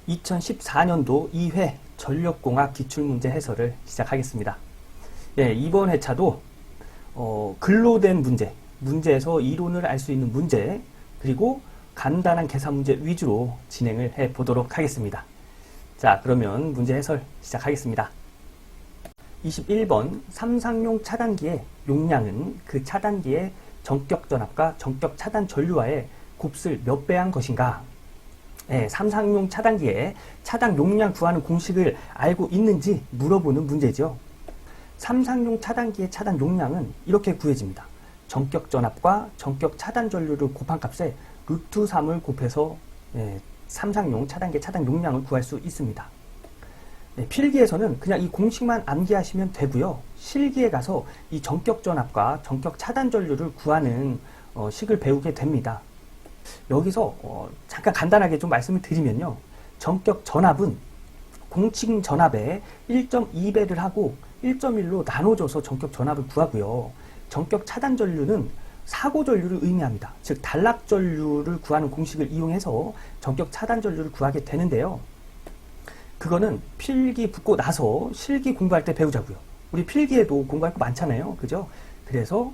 2014년도 2회 전력공학 기출문제 해설을 시작하겠습니다. 예, 이번 회차도 글로 된 문제에서 이론을 알 수 있는 문제, 그리고 간단한 계산 문제 위주로 진행을 해 보도록 하겠습니다. 자, 그러면 문제 해설 시작하겠습니다. 21번 삼상용 차단기의 용량은 그 차단기의 전격 전압과 전격 차단 전류와의 곱슬 몇 배한 것인가? 네, 삼상용 차단기의 차단 용량 구하는 공식을 알고 있는지 물어보는 문제죠. 삼상용 차단기의 차단 용량은 이렇게 구해집니다. 전격 전압과 전격 차단 전류를 곱한 값에 루트 3을 곱해서 삼상용 차단기의 차단 용량을 구할 수 있습니다. 필기에서는 그냥 이 공식만 암기하시면 되고요. 실기에 가서 이 전격 전압과 전격 차단 전류를 구하는 식을 배우게 됩니다. 여기서 잠깐 간단하게 좀 말씀을 드리면요. 전격 전압은 공식 전압에 1.2배를 하고 1.1로 나눠줘서 전격 전압을 구하고요. 전격 차단 전류는 사고 전류를 의미합니다. 즉 단락 전류를 구하는 공식을 이용해서 전격 차단 전류를 구하게 되는데요. 그거는 필기 붙고 나서 실기 공부할 때 배우자고요. 우리 필기에도 공부할 거 많잖아요. 그죠? 그래서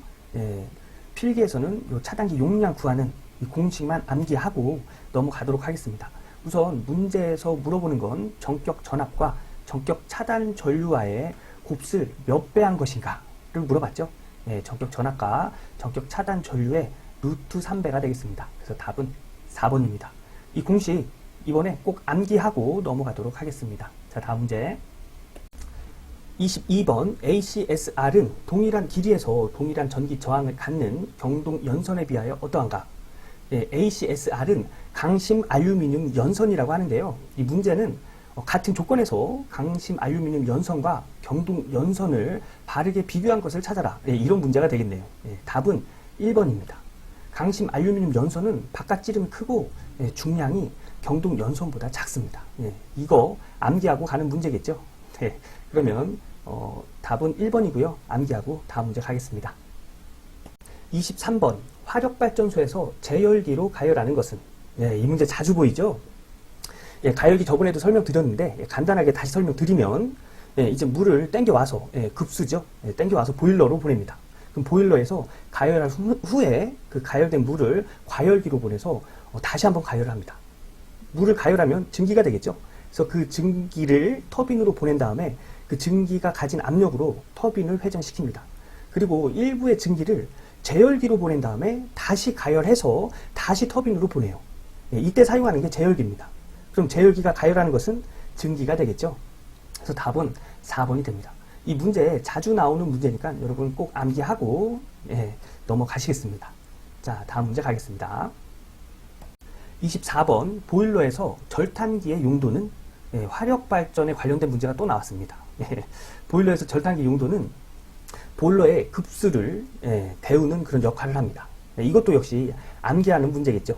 필기에서는 이 차단기 용량 구하는 이 공식만 암기하고 넘어가도록 하겠습니다. 우선 문제에서 물어보는 건 전격 전압과 전격 차단 전류와의 곱슬 몇 배 한 것인가를 물어봤죠. 전격 전압과 전격 차단 전류의 루트 3배가 되겠습니다. 그래서 답은 4번입니다. 이 공식 이번에 꼭 암기하고 넘어가도록 하겠습니다. 자, 다음 문제. 22번 ACSR은 동일한 길이에서 동일한 전기 저항을 갖는 경동 연선에 비하여 어떠한가? ACSR은 강심 알루미늄 연선이라고 하는데요. 이 문제는 같은 조건에서 강심 알루미늄 연선과 경동 연선을 바르게 비교한 것을 찾아라. 이런 문제가 되겠네요. 답은 1번입니다. 강심 알루미늄 연선은 바깥 찌름이 크고 중량이 경동 연선보다 작습니다. 이거 암기하고 가는 문제겠죠. 그러면 답은 1번이고요. 암기하고 다음 문제 가겠습니다. 23번 화력발전소에서 제열기로 가열하는 것은? 이 문제 자주 보이죠? 가열기 저번에도 설명드렸는데 간단하게 다시 설명드리면 이제 물을 땡겨와서 급수죠. 땡겨와서 보일러로 보냅니다. 그럼 보일러에서 가열한 후에 그 가열된 물을 과열기로 보내서 다시 한번 가열을 합니다. 물을 가열하면 증기가 되겠죠. 그래서 그 증기를 터빈으로 보낸 다음에 그 증기가 가진 압력으로 터빈을 회전시킵니다. 그리고 일부의 증기를 제열기로 보낸 다음에 다시 가열해서 다시 터빈으로 보내요. 이때 사용하는 게 제열기입니다. 그럼 제열기가 가열하는 것은 증기가 되겠죠. 그래서 답은 4번이 됩니다. 이 문제 자주 나오는 문제니까 여러분 꼭 암기하고 넘어가시겠습니다. 자, 다음 문제 가겠습니다. 24번 보일러에서 절탄기의 용도는? 화력발전에 관련된 문제가 또 나왔습니다. 보일러에서 절탄기 용도는 보일러의 급수를 데우는 그런 역할을 합니다. 이것도 역시 암기하는 문제겠죠.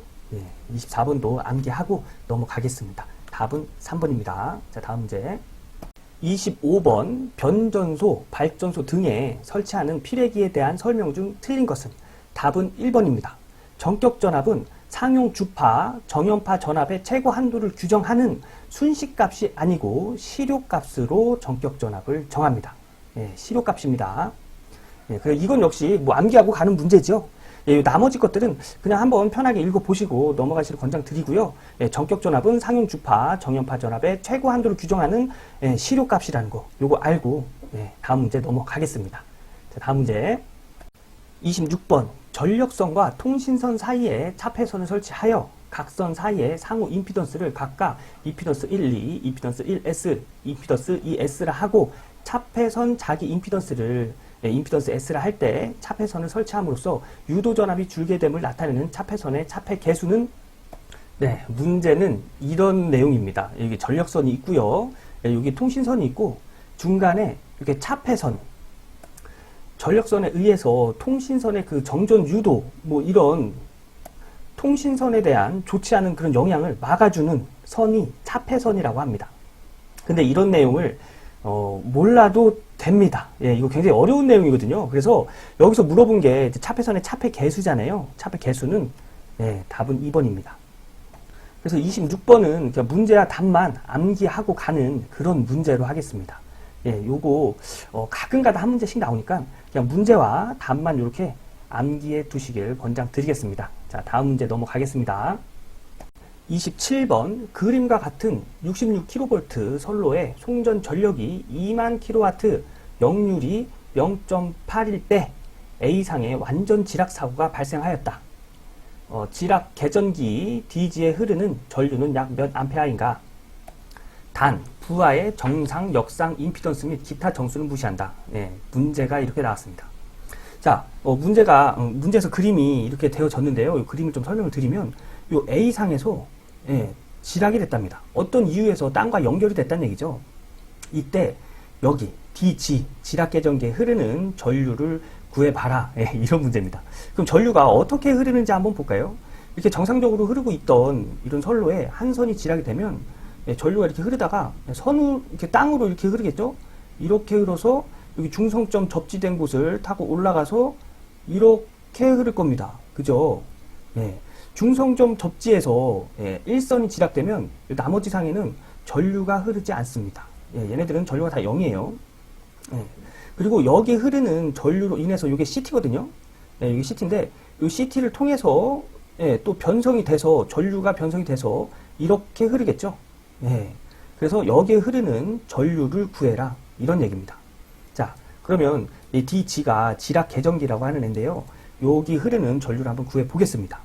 24번도 암기하고 넘어가겠습니다. 답은 3번입니다. 자, 다음 문제. 25번 변전소, 발전소 등에 설치하는 피례기에 대한 설명 중 틀린 것은? 답은 1번입니다. 전격 전압은 상용 주파, 정연파 전압의 최고 한도를 규정하는 순식값이 아니고 시료값으로 전격 전압을 정합니다. 시료값입니다. 그리고 이건 역시 뭐 암기하고 가는 문제죠. 나머지 것들은 그냥 한번 편하게 읽어보시고 넘어가시길 권장드리고요. 전격 전압은 상용 주파, 정연파 전압의 최고 한도를 규정하는 시료값이라는 거, 요거 알고 다음 문제 넘어가겠습니다. 자, 다음 문제. 26번 전력선과 통신선 사이에 차폐선을 설치하여 각선 사이에 상호 임피던스를 각각 임피던스 1, 2, 임피던스 1S, 임피던스 2S라 하고 차폐선 자기 임피던스를 임피던스 S라 할 때 차폐선을 설치함으로써 유도 전압이 줄게 됨을 나타내는 차폐선의 차폐 개수는? 문제는 이런 내용입니다. 여기 전력선이 있고요. 여기 통신선이 있고 중간에 이렇게 차폐선, 전력선에 의해서 통신선의 그 정전 유도, 뭐 이런 통신선에 대한 좋지 않은 그런 영향을 막아주는 선이 차폐선이라고 합니다. 근데 이런 내용을 몰라도 됩니다. 이거 굉장히 어려운 내용이거든요. 그래서 여기서 물어본 게 차폐선의 차폐 개수잖아요. 차폐 개수는 답은 2번입니다. 그래서 26번은 문제와 답만 암기하고 가는 그런 문제로 하겠습니다. 예, 요거 가끔가다 한 문제씩 나오니까 그냥 문제와 답만 이렇게 암기해 두시길 권장드리겠습니다. 자, 다음 문제 넘어가겠습니다. 27번 그림과 같은 66kV 선로에 송전 전력이 2만 kW, 역률이 0.8일 때 A상에 완전 지락 사고가 발생하였다. 지락 개전기 DG에 흐르는 전류는 약 몇 암페어인가? 단, 부하의 정상, 역상, 임피던스 및 기타 정수는 무시한다. 네, 문제가 이렇게 나왔습니다. 자, 문제에서 그림이 이렇게 되어졌는데요. 이 그림을 좀 설명을 드리면, 요 A상에서, 지락이 됐답니다. 어떤 이유에서 땅과 연결이 됐다는 얘기죠. 이때, 여기, DG, 지락 개전기에 흐르는 전류를 구해봐라. 이런 문제입니다. 그럼 전류가 어떻게 흐르는지 한번 볼까요? 이렇게 정상적으로 흐르고 있던 이런 선로에 한 선이 지락이 되면 전류가 이렇게 흐르다가 이렇게 땅으로 이렇게 흐르겠죠? 이렇게 흘러서 여기 중성점 접지된 곳을 타고 올라가서 이렇게 흐를 겁니다. 그죠? 중성점 접지에서 일선이 지락되면 나머지 상에는 전류가 흐르지 않습니다. 얘네들은 전류가 다 0이에요. 그리고 여기 흐르는 전류로 인해서 이게 CT거든요. 이게 CT인데 이 CT를 통해서 또 변성이 돼서 전류가 변성이 돼서 이렇게 흐르겠죠. 그래서 여기에 흐르는 전류를 구해라 이런 얘기입니다. 자, 그러면 이 DG가 지락 개전기라고 하는 애인데요. 여기 흐르는 전류를 한번 구해 보겠습니다.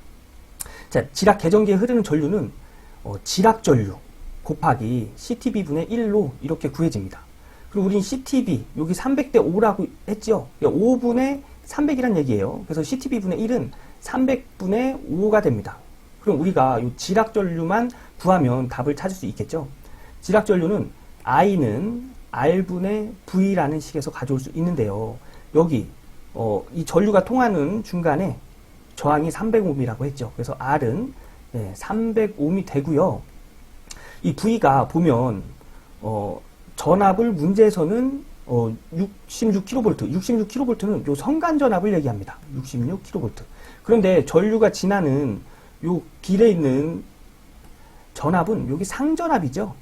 자, 지락 개전기에 흐르는 전류는 지락 전류 곱하기 CTB분의 1로 이렇게 구해집니다. 그리고 우린 CTB, 여기 300대 5라고 했죠? 5분의 300이란 얘기예요. 그래서 CTB분의 1은 300분의 5가 됩니다. 그럼 우리가 이 지락전류만 구하면 답을 찾을 수 있겠죠? 지락전류는 I는 R분의 V라는 식에서 가져올 수 있는데요. 여기, 이 전류가 통하는 중간에 저항이 300ohm이라고 했죠. 그래서 R은 300ohm이 되고요. 이 V가 보면, 전압을 문제에서는 66kV, 66kV는 요 성간 전압을 얘기합니다. 66kV. 그런데 전류가 지나는 요 길에 있는 전압은 여기 상전압이죠.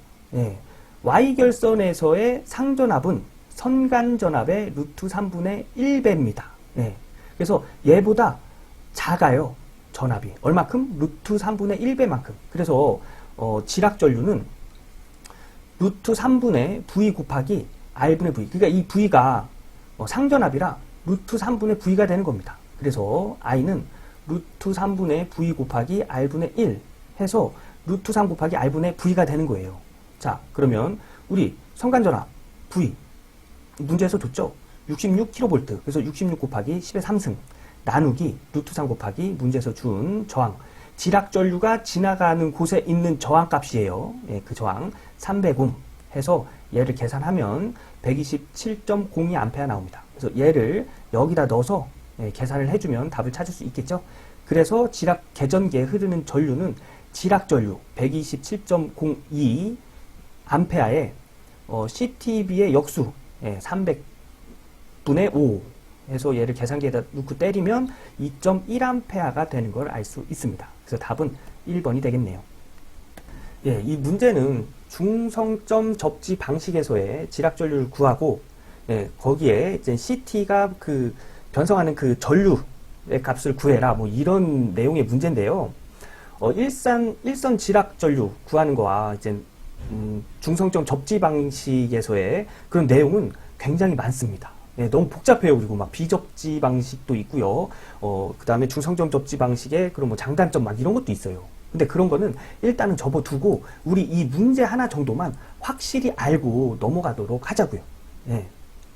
Y결선에서의 상전압은 선간 전압의 루트 3분의 1배입니다. 그래서 얘보다 작아요. 전압이. 얼마큼? 루트 3분의 1배만큼. 그래서 지락 전류는 루트 3분의 V 곱하기 R분의 V. 그러니까 이 V가 상전압이라 루트 3분의 V가 되는 겁니다. 그래서 I는 루트 3분의 V 곱하기 R분의 1 해서 루트 3 곱하기 R분의 V가 되는 거예요. 자, 그러면 우리 성간전압 V 문제에서 줬죠? 66kV. 그래서 66 곱하기 10의 3승 나누기 루트 3 곱하기 문제에서 준 저항. 지락 전류가 지나가는 곳에 있는 저항값이에요. 그 저항 300옴 해서 얘를 계산하면 127.02A 나옵니다. 그래서 얘를 여기다 넣어서 계산을 해주면 답을 찾을 수 있겠죠. 그래서 지락 개전기에 흐르는 전류는 지락 전류 127.02 암페어에 CTB의 역수 300분의 5 해서 얘를 계산기에다 넣고 때리면 2.1A가 되는 걸 알 수 있습니다. 그래서 답은 1번이 되겠네요. 이 문제는 중성점 접지 방식에서의 지락 전류를 구하고 거기에 이제 CT가 그 변성하는 그 전류의 값을 구해라 뭐 이런 내용의 문제인데요. 일선 지락 전류 구하는 거와 이제 중성점 접지 방식에서의 그런 내용은 굉장히 많습니다. 너무 복잡해요. 그리고 막 비접지 방식도 있고요. 그 다음에 중성점 접지 방식의 그런 뭐 장단점 막 이런 것도 있어요. 근데 그런 거는 일단은 접어두고 우리 이 문제 하나 정도만 확실히 알고 넘어가도록 하자고요.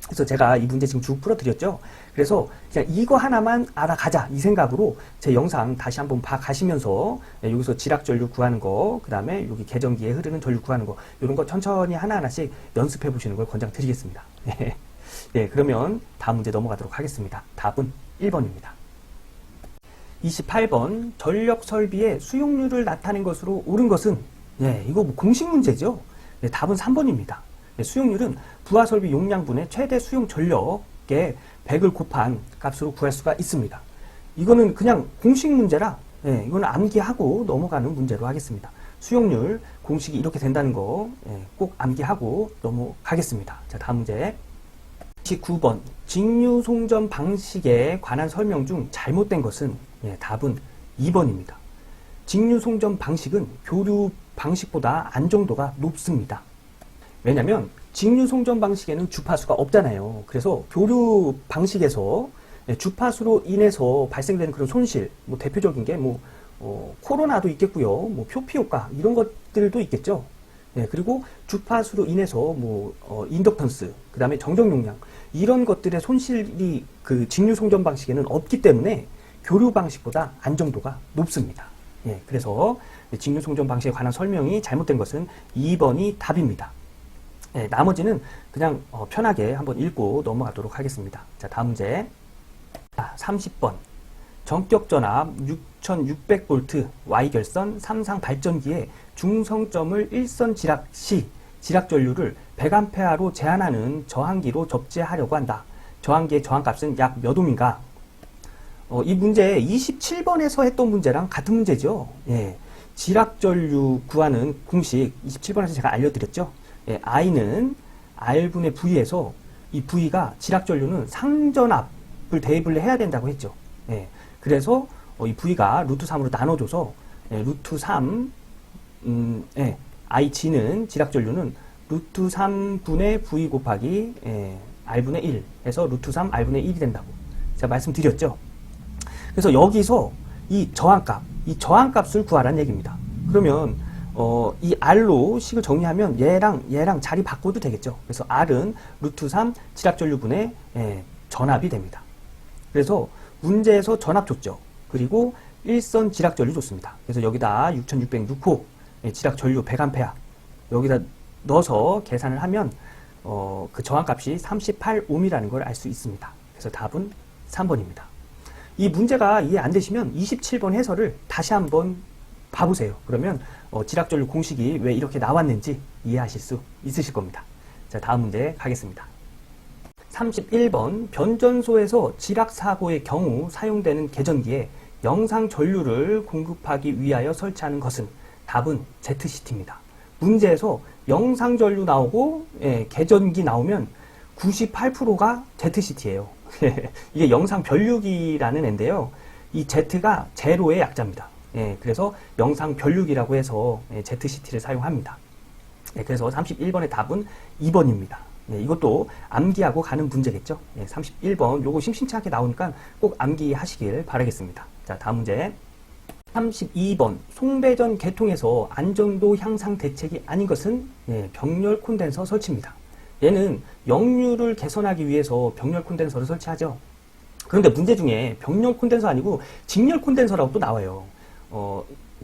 그래서 제가 이 문제 지금 쭉 풀어드렸죠. 그래서 그냥 이거 하나만 알아가자 이 생각으로 제 영상 다시 한번 봐가시면서 여기서 지락 전류 구하는 거, 그 다음에 여기 개전기에 흐르는 전류 구하는 거 이런 거 천천히 하나하나씩 연습해 보시는 걸 권장드리겠습니다. 그러면 다음 문제 넘어가도록 하겠습니다. 답은 1번입니다. 28번 전력 설비의 수용률을 나타낸 것으로 옳은 것은 이거 뭐 공식 문제죠. 답은 3번입니다. 수용률은 부하 설비 용량분의 최대 수용 전력의 100을 곱한 값으로 구할 수가 있습니다. 이거는 그냥 공식 문제라 이거는 암기하고 넘어가는 문제로 하겠습니다. 수용률 공식이 이렇게 된다는 거 꼭 암기하고 넘어가겠습니다. 자, 다음 문제. 19번. 직류송전 방식에 관한 설명 중 잘못된 것은 답은 2번입니다. 직류송전 방식은 교류 방식보다 안정도가 높습니다. 왜냐면 직류송전 방식에는 주파수가 없잖아요. 그래서 교류 방식에서 주파수로 인해서 발생되는 그런 손실, 뭐 대표적인 게 코로나도 있겠고요. 뭐 표피 효과 이런 것들도 있겠죠. 그리고 주파수로 인해서 인덕턴스, 그 다음에 정적 용량 이런 것들의 손실이 그 직류송전 방식에는 없기 때문에 교류 방식보다 안정도가 높습니다. 그래서 직류송전 방식에 관한 설명이 잘못된 것은 2번이 답입니다. 나머지는 그냥 편하게 한번 읽고 넘어가도록 하겠습니다. 자, 다음 문제. 30번. 전격 전압 6600V Y결선 3상 발전기의 중성점을 1선 지락 시 지락 전류를 100A로 제한하는 저항기로 접지하려고 한다. 저항기의 저항값은 약 몇 옴인가? 이 문제 27번에서 했던 문제랑 같은 문제죠. 지락 전류 구하는 공식 27번에서 제가 알려드렸죠. I는 R분의 V에서 이 V가 지락 전류는 상전압을 대입을 해야 된다고 했죠. 그래서 이 V가 루트 3으로 나눠줘서 루트 3 IG는 지락 전류는 루트 3분의 V 곱하기 R분의 1 해서 루트 3 R분의 1이 된다고 제가 말씀드렸죠. 그래서 여기서 이 저항값을 구하라는 얘기입니다. 그러면 이 R로 식을 정리하면 얘랑 자리 바꿔도 되겠죠. 그래서 R은 루트 3 지락 전류분의 전압이 됩니다. 그래서 문제에서 전압 줬죠. 그리고 일선 지락 전류 줬습니다. 그래서 여기다 6606호 지락 전류 100A 여기다 넣어서 계산을 하면 그 저항값이 38옴이라는 걸 알 수 있습니다. 그래서 답은 3번입니다. 이 문제가 이해 안 되시면 27번 해설을 다시 한번 봐보세요. 그러면 지락 전류 공식이 왜 이렇게 나왔는지 이해하실 수 있으실 겁니다. 자, 다음 문제 가겠습니다. 31번. 변전소에서 지락 사고의 경우 사용되는 계전기에 영상 전류를 공급하기 위하여 설치하는 것은 답은 ZCT입니다. 문제에서 영상 전류 나오고 계전기 나오면 98%가 ZCT예요. 이게 영상 변류기라는 앤데요. 이 Z가 제로의 약자입니다. 그래서 영상 변류기라고 해서 ZCT를 사용합니다. 그래서 31번의 답은 2번입니다. 이것도 암기하고 가는 문제겠죠. 31번 요거 심심찮게 나오니까 꼭 암기하시길 바라겠습니다. 자, 다음 문제. 32번. 송배전 개통에서 안정도 향상 대책이 아닌 것은 병렬 콘덴서 설치입니다. 얘는 역류를 개선하기 위해서 병렬 콘덴서를 설치하죠. 그런데 문제 중에 병렬 콘덴서 아니고 직렬 콘덴서라고 또 나와요.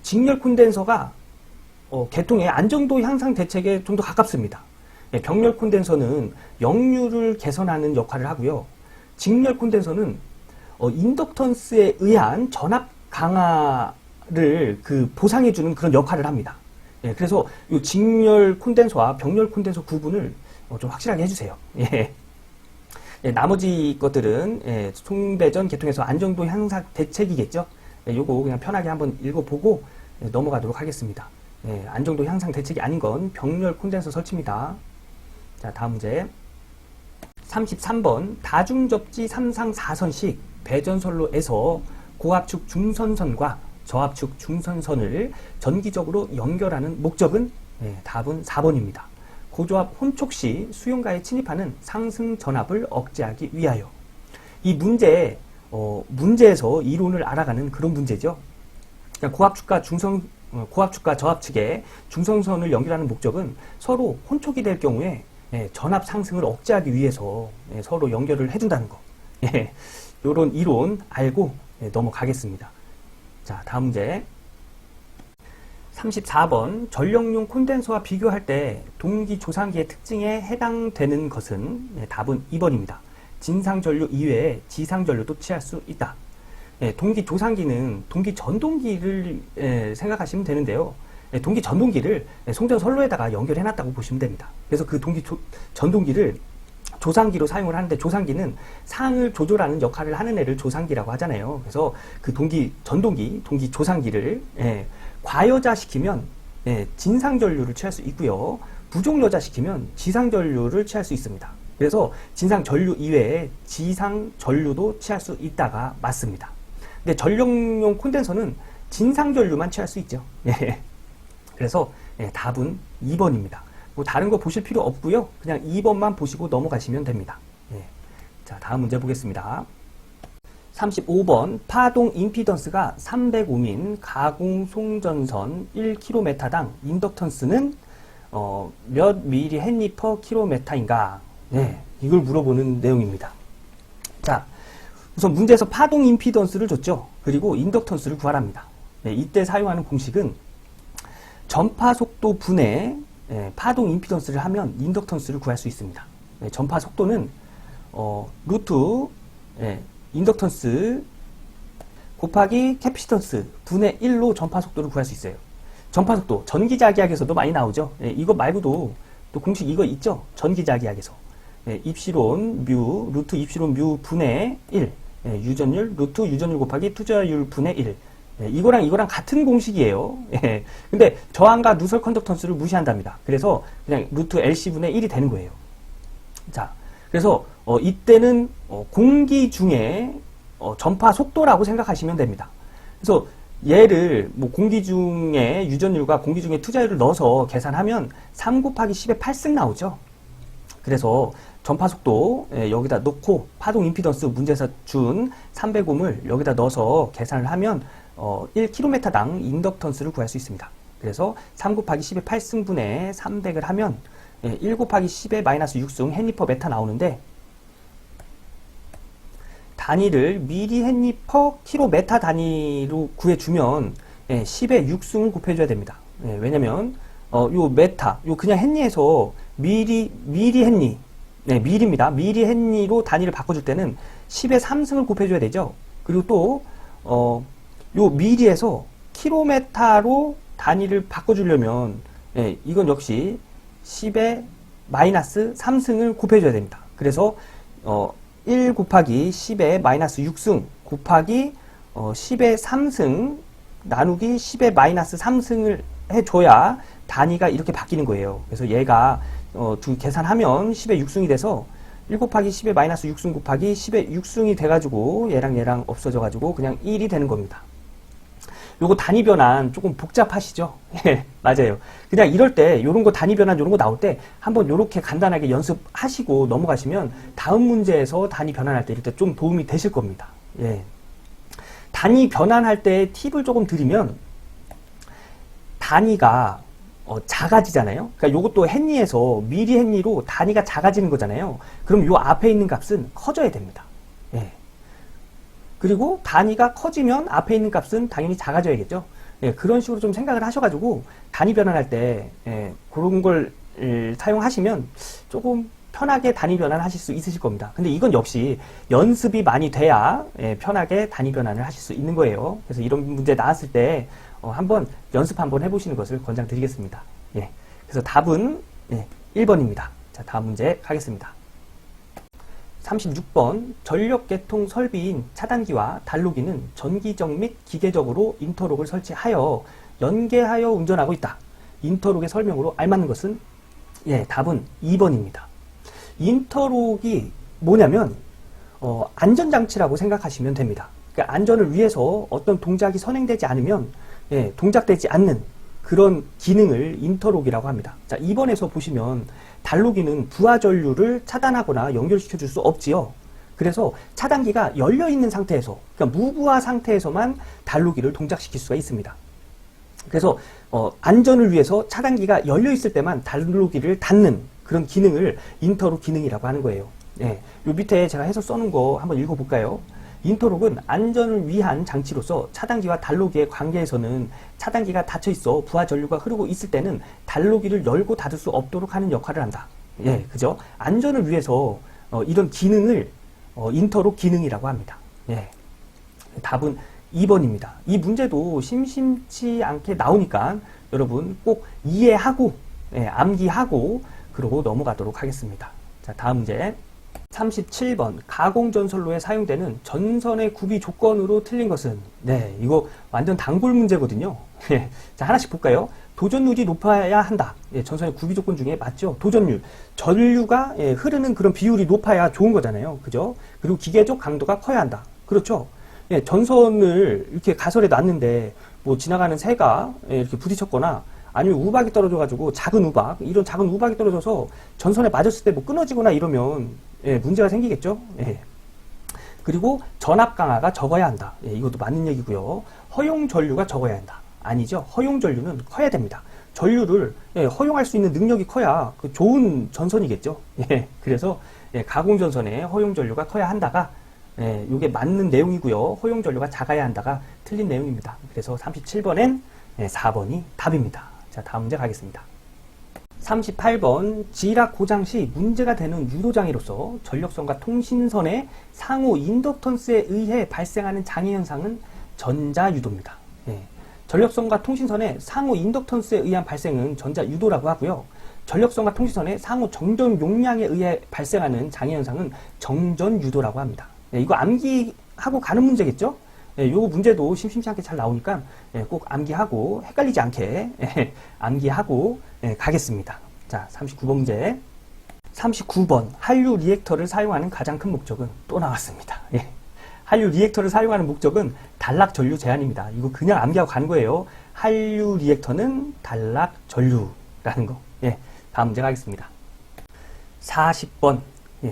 직렬 콘덴서가 개통의 안정도 향상 대책에 좀 더 가깝습니다. 병렬 콘덴서는 역류를 개선하는 역할을 하고요. 직렬 콘덴서는 인덕턴스에 의한 전압 강화를 보상해주는 그런 역할을 합니다. 그래서 이 직렬 콘덴서와 병렬 콘덴서 구분을 좀 확실하게 해주세요. 나머지 것들은 송배전 개통에서 안정도 향상 대책이겠죠. 요거 그냥 편하게 한번 읽어보고 넘어가도록 하겠습니다. 안정도 향상 대책이 아닌 건 병렬 콘덴서 설치입니다. 자, 다음 문제. 33번. 다중접지 3상 4선식 배전선로에서 고압축 중선선과 저압축 중선선을 전기적으로 연결하는 목적은 답은 4번입니다. 고조압 혼촉 시 수용가에 침입하는 상승 전압을 억제하기 위하여. 이 문제에서 이론을 알아가는 그런 문제죠. 고압축과 저압축의 중성선을 연결하는 목적은 서로 혼촉이 될 경우에 전압 상승을 억제하기 위해서 서로 연결을 해준다는 거. 이런 이론 알고 넘어가겠습니다. 자, 다음 문제. 34번. 전력용 콘덴서와 비교할 때 동기 조상기의 특징에 해당되는 것은 답은 2번입니다. 진상전류 이외에 지상전류도 취할 수 있다. 동기 조상기는 동기 전동기를 생각하시면 되는데요. 동기 전동기를 송전 선로에다가 연결해 놨다고 보시면 됩니다. 그래서 그 동기 전동기를 조상기로 사용을 하는데, 조상기는 상을 조절하는 역할을 하는 애를 조상기라고 하잖아요. 그래서 그 전동기 조상기를 과여자시키면 진상전류를 취할 수 있고요. 부종여자시키면 지상전류를 취할 수 있습니다. 그래서 진상전류 이외에 지상전류도 취할 수 있다가 맞습니다. 근데 전력용 콘덴서는 진상전류만 취할 수 있죠. 그래서 답은 2번입니다. 뭐 다른 거 보실 필요 없고요. 그냥 2번만 보시고 넘어가시면 됩니다. 자, 다음 문제 보겠습니다. 35번 파동 임피던스가 300옴인 가공 송전선 1km당 인덕턴스는 몇 미리 헨리 퍼 킬로메타인가? 이걸 물어보는 내용입니다. 자, 우선 문제에서 파동 임피던스를 줬죠. 그리고 인덕턴스를 구하랍니다. 이때 사용하는 공식은 전파 속도 분의 파동 임피던스를 하면 인덕턴스를 구할 수 있습니다. 전파 속도는 루트 인덕턴스 곱하기 캐피시턴스 분의 1로 전파 속도를 구할 수 있어요. 전파 속도 전기자기학에서도 많이 나오죠. 이거 말고도 또 공식 이거 있죠. 전기자기학에서 입시론 뮤 루트 입시론 뮤 분의 1 유전율 루트 유전율 곱하기 투자율 분의 1 이거랑 같은 공식이에요. 근데 저항과 누설 컨덕턴스를 무시한답니다. 그래서 그냥 루트 LC분의 1이 되는 거예요. 자, 그래서 이때는 공기 중에 전파 속도라고 생각하시면 됩니다. 그래서 얘를 뭐 공기 중에 유전율과 공기 중에 투자율을 넣어서 계산하면 3 곱하기 10의 8승 나오죠. 그래서 전파 속도 여기다 넣고 파동 임피던스 문제에서 준 300옴을 여기다 넣어서 계산을 하면 1km당 인덕턴스를 구할 수 있습니다. 그래서 3 곱하기 10의 8승분의 300을 하면 1 곱하기 10의 마이너스 6승 헨리 퍼 메타 나오는데, 단위를 미리 헨리 퍼 킬로메타 단위로 구해주면 10의 6승을 곱해줘야 됩니다. 왜냐면 요 메타, 요 그냥 헨리에서 미리 헨리, 미리입니다. 미리 헨리로 단위를 바꿔줄 때는 10의 3승을 곱해줘야 되죠. 그리고 또 요 미리에서 킬로메타로 단위를 바꿔주려면 이건 역시 10의 마이너스 3승을 곱해줘야 됩니다. 그래서 1 곱하기 10의 마이너스 6승 곱하기 10의 3승 나누기 10의 마이너스 3승을 해줘야 단위가 이렇게 바뀌는 거예요. 그래서 얘가 계산하면 10의 6승이 돼서 1 곱하기 10의 마이너스 6승 곱하기 10의 6승이 돼가지고 얘랑 없어져가지고 그냥 1이 되는 겁니다. 요거 단위 변환 조금 복잡하시죠? 맞아요. 그냥 이럴 때 요런 거 단위 변환 요런 거 나올 때 한번 요렇게 간단하게 연습하시고 넘어가시면 다음 문제에서 단위 변환할 때 이럴 때 좀 도움이 되실 겁니다. 단위 변환할 때 팁을 조금 드리면, 단위가 작아지잖아요. 그러니까 요것도 헨리에서 미리 헨리로 단위가 작아지는 거잖아요. 그럼 요 앞에 있는 값은 커져야 됩니다. 그리고 단위가 커지면 앞에 있는 값은 당연히 작아져야겠죠. 그런 식으로 좀 생각을 하셔가지고 단위 변환할 때 그런 걸 사용하시면 조금 편하게 단위 변환을 하실 수 있으실 겁니다. 근데 이건 역시 연습이 많이 돼야 편하게 단위 변환을 하실 수 있는 거예요. 그래서 이런 문제 나왔을 때 한번 연습 한번 해보시는 것을 권장드리겠습니다. 그래서 답은 1번입니다. 자, 다음 문제 가겠습니다. 36번 전력계통 설비인 차단기와 단로기는 전기적 및 기계적으로 인터록을 설치하여 연계하여 운전하고 있다. 인터록의 설명으로 알맞는 것은? 답은 2번입니다. 인터록이 뭐냐면 안전장치라고 생각하시면 됩니다. 그러니까 안전을 위해서 어떤 동작이 선행되지 않으면 동작되지 않는 그런 기능을 인터록이라고 합니다. 자, 2번에서 보시면 단로기는 부하 전류를 차단하거나 연결시켜 줄 수 없지요. 그래서 차단기가 열려 있는 상태에서, 그러니까 무부하 상태에서만 단로기를 동작시킬 수가 있습니다. 그래서 안전을 위해서 차단기가 열려 있을 때만 단로기를 닫는 그런 기능을 인터록 기능이라고 하는 거예요. 요 밑에 제가 해서 써놓은 거 한번 읽어볼까요? 인터록은 안전을 위한 장치로서 차단기와 단로기의 관계에서는 차단기가 닫혀 있어 부하 전류가 흐르고 있을 때는 단로기를 열고 닫을 수 없도록 하는 역할을 한다. 그죠? 안전을 위해서 이런 기능을 인터록 기능이라고 합니다. 답은 2번입니다. 이 문제도 심심치 않게 나오니까 여러분 꼭 이해하고 암기하고 그러고 넘어가도록 하겠습니다. 자, 다음 문제 37번 가공전선로에 사용되는 전선의 구비 조건으로 틀린 것은, 네, 이거 완전 단골 문제거든요. 자, 하나씩 볼까요? 도전율이 높아야 한다. 예, 전선의 구비 조건 중에 맞죠? 도전율. 전류가 흐르는 그런 비율이 높아야 좋은 거잖아요. 그죠? 그리고 기계적 강도가 커야 한다. 그렇죠? 예, 전선을 이렇게 가설에 놨는데 뭐 지나가는 새가 이렇게 부딪혔거나 아니면 우박이 떨어져가지고 작은 우박, 이런 작은 우박이 떨어져서 전선에 맞았을 때 뭐 끊어지거나 이러면 문제가 생기겠죠. 그리고 전압 강화가 적어야 한다. 이것도 맞는 얘기고요. 허용 전류가 적어야 한다. 아니죠. 허용 전류는 커야 됩니다. 전류를 허용할 수 있는 능력이 커야 그 좋은 전선이겠죠. 그래서 가공 전선에 허용 전류가 커야 한다가 이게 맞는 내용이고요. 허용 전류가 작아야 한다가 틀린 내용입니다. 그래서 37번엔 4번이 답입니다. 자, 다음 문제 가겠습니다. 38번 지락 고장 시 문제가 되는 유도장애로서 전력선과 통신선의 상호 인덕턴스에 의해 발생하는 장애 현상은 전자유도입니다. 전력선과 통신선의 상호 인덕턴스에 의한 발생은 전자유도라고 하고요. 전력선과 통신선의 상호 정전 용량에 의해 발생하는 장애 현상은 정전유도라고 합니다. 이거 암기하고 가는 문제겠죠? 요 문제도 심심치 않게 잘 나오니까 꼭 암기하고 헷갈리지 않게 암기하고 가겠습니다. 자, 39번 문제. 39번 한류 리액터를 사용하는 가장 큰 목적은 또 나왔습니다. 한류 리액터를 사용하는 목적은 단락 전류 제한입니다. 이거 그냥 암기하고 가는 거예요. 한류 리액터는 단락 전류라는 거. 다음 문제 가겠습니다. 40번.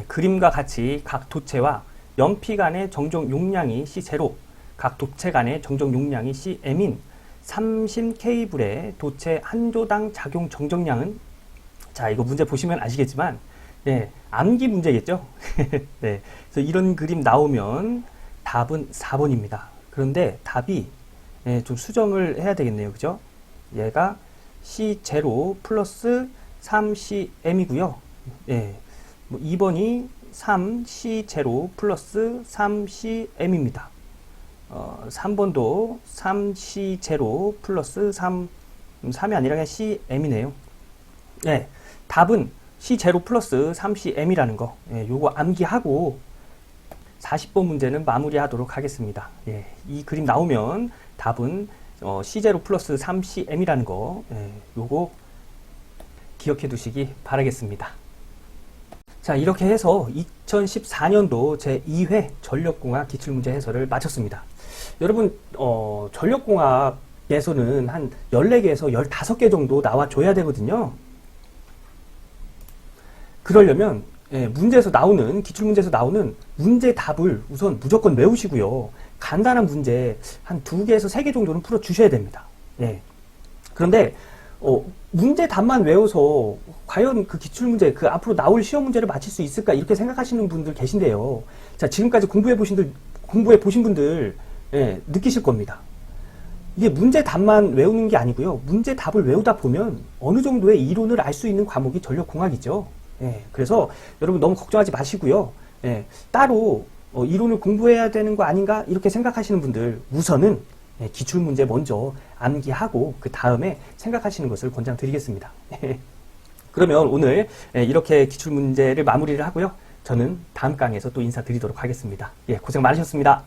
그림과 같이 각 도체와 연피 간의 정정 용량이 C0, 각 도체 간의 정정 용량이 CM인 3심 케이블의 도체 한 조당 작용 정정량은, 자, 이거 문제 보시면 아시겠지만 암기 문제겠죠? 네, 그래서 이런 그림 나오면 답은 4번입니다. 그런데 답이 좀 수정을 해야 되겠네요. 그죠? 얘가 C0 플러스 3CM이고요. 뭐 2번이 3C0 플러스 3CM입니다. 3번도 3C0 플러스 3이 아니라 그냥 CM이네요. 답은 C0 플러스 3CM이라는 거. 요거 암기하고 40번 문제는 마무리하도록 하겠습니다. 이 그림 나오면 답은 C0 플러스 3CM이라는 거. 요거 기억해 두시기 바라겠습니다. 자, 이렇게 해서 2014년도 제2회 전력공학 기출문제 해설을 마쳤습니다. 여러분, 전력공학에서는 한 14개에서 15개 정도 나와줘야 되거든요. 그러려면 문제에서 나오는, 기출문제에서 나오는 문제 답을 우선 무조건 외우시고요. 간단한 문제 한 2개에서 3개 정도는 풀어주셔야 됩니다. 그런데 문제 답만 외워서 과연 그 기출문제, 그 앞으로 나올 시험 문제를 맞힐 수 있을까, 이렇게 생각하시는 분들 계신데요. 자, 지금까지 공부해 보신 분들 느끼실 겁니다. 이게 문제 답만 외우는 게 아니고요. 문제 답을 외우다 보면 어느 정도의 이론을 알 수 있는 과목이 전력공학이죠. 그래서 여러분 너무 걱정하지 마시고요. 따로 이론을 공부해야 되는 거 아닌가 이렇게 생각하시는 분들 우선은 기출문제 먼저 암기하고 그 다음에 생각하시는 것을 권장드리겠습니다. 그러면 오늘 이렇게 기출문제를 마무리를 하고요. 저는 다음 강의에서 또 인사드리도록 하겠습니다. 고생 많으셨습니다.